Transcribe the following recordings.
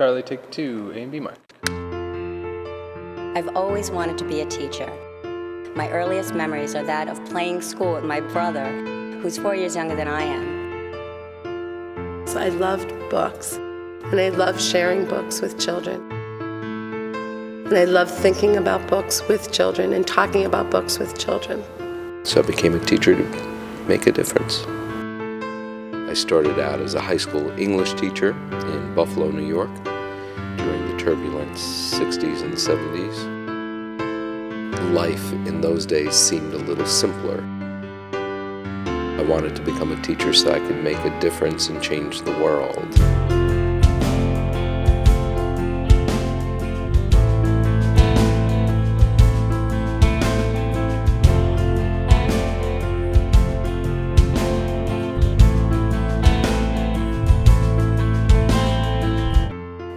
Charlie, take 2, A and B mark. I've always wanted to be a teacher. My earliest memories are that of playing school with my brother, who's 4 years younger than I am. So I loved books, and I loved sharing books with children. And I loved thinking about books with children and talking about books with children. So I became a teacher to make a difference. I started out as a high school English teacher in Buffalo, New York, during the turbulent 60s and 70s. Life in those days seemed a little simpler. I wanted to become a teacher so I could make a difference and change the world.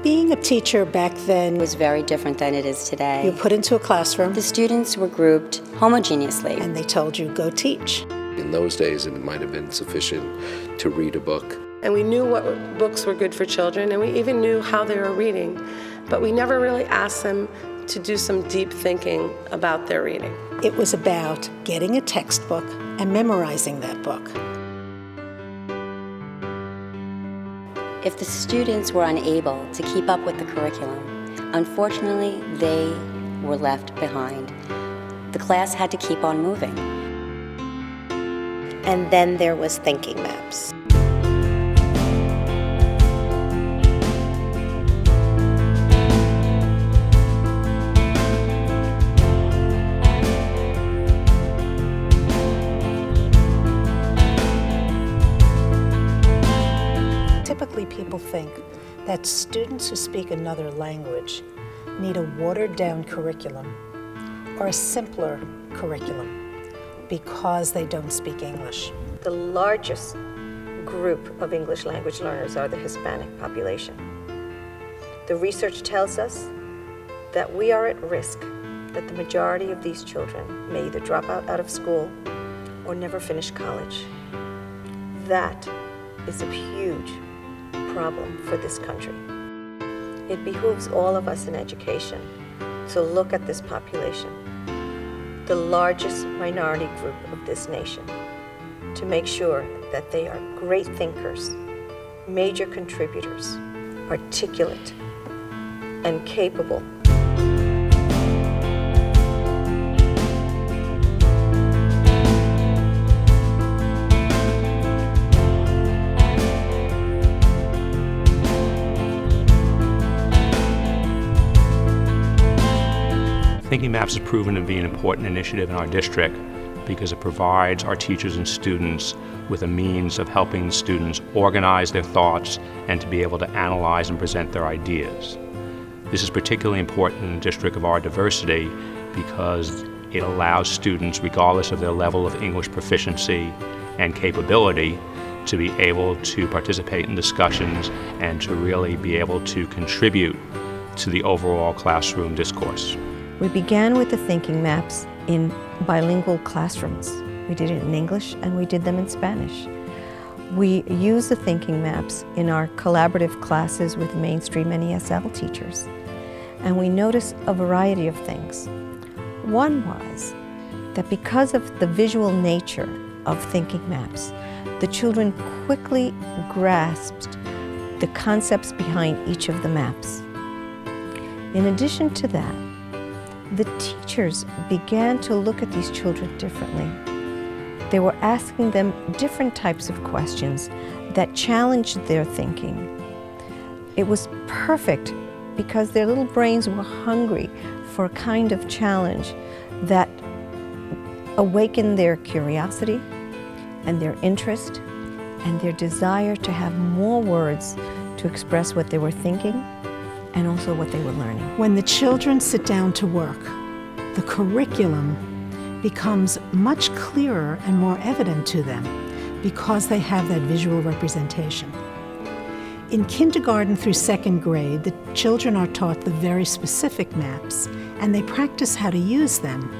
Being a teacher back then Was very different than it is today. you put into a classroom The students were grouped homogeneously. and they told you, go teach. In those days, it might have been sufficient to read a book. And we knew what books were good for children, and we even knew how they were reading. But we never really asked them to do some deep thinking about their reading. It was about getting a textbook and memorizing that book. If the students were unable to keep up with the curriculum, unfortunately, they were left behind. The class had to keep on moving. And then there was thinking maps. Typically, people think that students who speak another language need a watered-down curriculum or a simpler curriculum because they don't speak English. The largest group of English language learners are the Hispanic population. The research tells us that we are at risk, that the majority of these children may either drop out of school or never finish college. That is a huge problem for this country. It behooves all of us in education to look at this population, the largest minority group of this nation, to make sure that they are great thinkers, major contributors, articulate, and capable. Thinking Maps has proven to be an important initiative in our district because it provides our teachers and students with a means of helping students organize their thoughts and to be able to analyze and present their ideas. This is particularly important in a district of our diversity because it allows students, regardless of their level of English proficiency and capability, to be able to participate in discussions and to really be able to contribute to the overall classroom discourse. We began with the thinking maps in bilingual classrooms. We did it in English and we did them in Spanish. We use the thinking maps in our collaborative classes with mainstream and ESL teachers. And we noticed a variety of things. One was that because of the visual nature of thinking maps, the children quickly grasped the concepts behind each of the maps. In addition to that, the teachers began to look at these children differently. They were asking them different types of questions that challenged their thinking. It was perfect because their little brains were hungry for a kind of challenge that awakened their curiosity and their interest and their desire to have more words to express what they were thinking and also what they were learning. When the children sit down to work, the curriculum becomes much clearer and more evident to them because they have that visual representation. In kindergarten through second grade, the children are taught the very specific maps, and they practice how to use them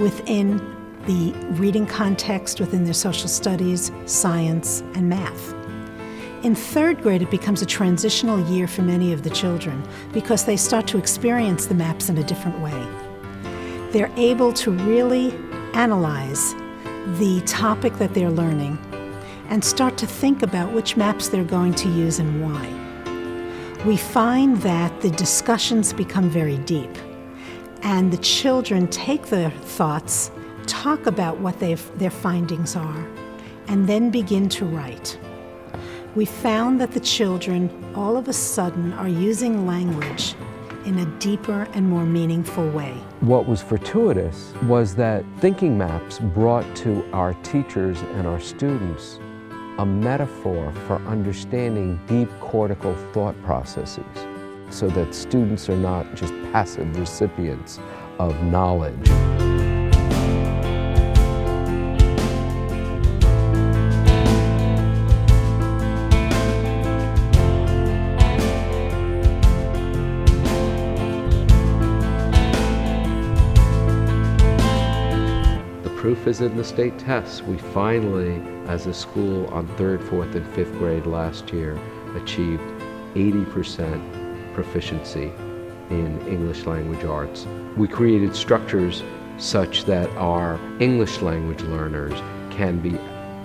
within the reading context, within their social studies, science, and math. In third grade, it becomes a transitional year for many of the children because they start to experience the maps in a different way. They're able to really analyze the topic that they're learning and start to think about which maps they're going to use and why. We find that the discussions become very deep, and the children take their thoughts, talk about what their findings are, and then begin to write. We found that the children all of a sudden are using language in a deeper and more meaningful way. What was fortuitous was that thinking maps brought to our teachers and our students a metaphor for understanding deep cortical thought processes, so that students are not just passive recipients of knowledge. Proof is in the state tests. We finally, as a school on 3rd, 4th, and 5th grade last year, achieved 80% proficiency in English language arts. We created structures such that our English language learners can be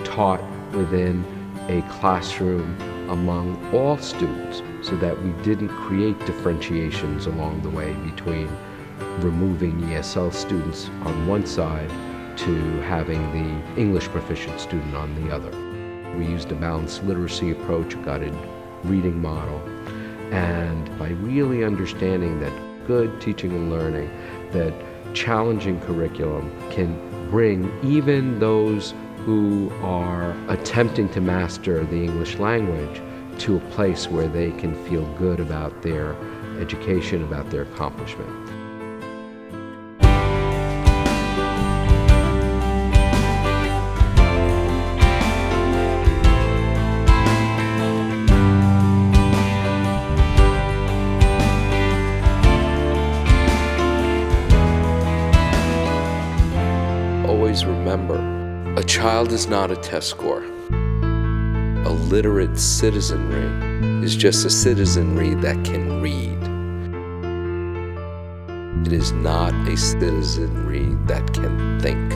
taught within a classroom among all students, so that we didn't create differentiations along the way between removing ESL students on one side to having the English proficient student on the other. We used a balanced literacy approach, a guided reading model, and by really understanding that good teaching and learning, that challenging curriculum can bring even those who are attempting to master the English language to a place where they can feel good about their education, about their accomplishment. Always remember, a child is not a test score. A literate citizenry is just a citizenry that can read. It is not a citizenry that can think.